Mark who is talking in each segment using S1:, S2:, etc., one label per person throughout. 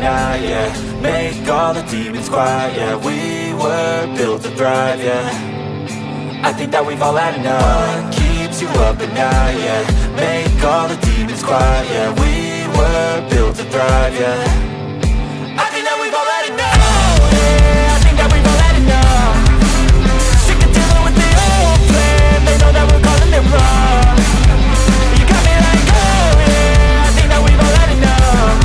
S1: night, yeah. Make all the demons quiet, yeah. We were built to thrive, yeah. I think that we've all had enough. What keeps you up at night, yeah. Make all the demons quiet, yeah. We were built to thrive, yeah. I think that we've all had enough. Oh, yeah, I think that we've all had enough. Sick of dealing with the old plan. They know that we're calling it wrong. You got me like, oh yeah, I think that we've all had enough.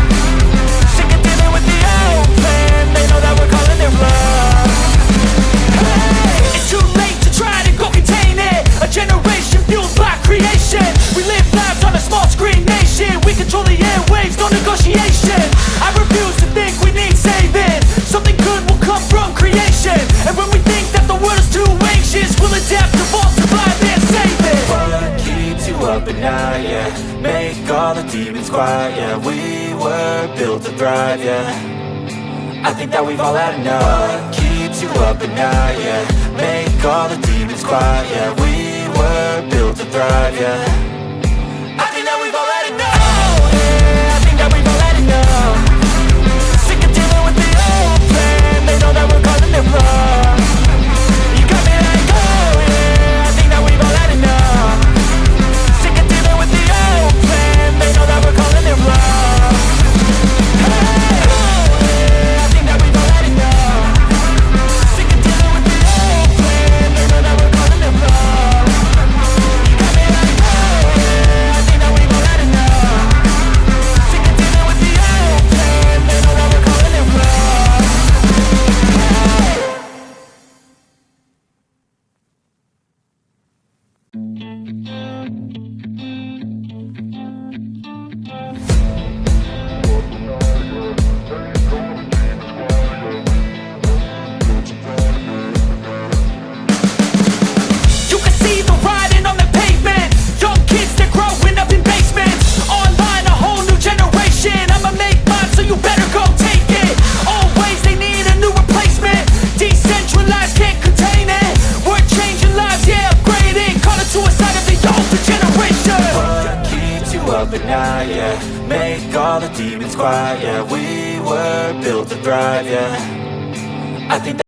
S1: Sick of dealing with the old plan. They know that we're calling it wrong. Hey, it's too late to try to go contain it. A generation fueled by creation. We live lives on a small screen nation. We control the airwaves, no negotiation. I refuse to think we need saving. Something good will come from creation. And when we think that the world is too anxious, we'll adapt, evolve, survive and save it. What keeps you up at night, yeah. Make all the demons quiet, yeah. We were built to thrive, yeah. I think that we've all had enough. What keeps you up at night, yeah. Make all the demons quiet, yeah. We were built to thrive, yeah. I think that we've all had enough. Oh yeah, I think that we've all had enough. Sick of dealing with the old plan. They know that we're calling it wrong. You got me like, oh yeah, I think that we've all had enough. Sick of dealing with the old plan. They know that we're calling it wrong. Hey, oh yeah, I think that we've all had enough. Sick of dealing with the old plan. They know that we're calling it wrong. You got me like, oh yeah, I think that we've all had enough. Sick of dealing with the old plan. They know that we're calling it wrong. You can see the writing on the pavement. Young kids, they're growing up in basements. Online, a whole new generation. I'ma make mine, so you better go take it. Always, they need a new replacement. Decentralized, can't contain it. We're changing lives, yeah, upgrading. Call it suicide of the older generation. What keeps you up at night, yeah. Make all the demons quiet, yeah. We were built to thrive, yeah. I think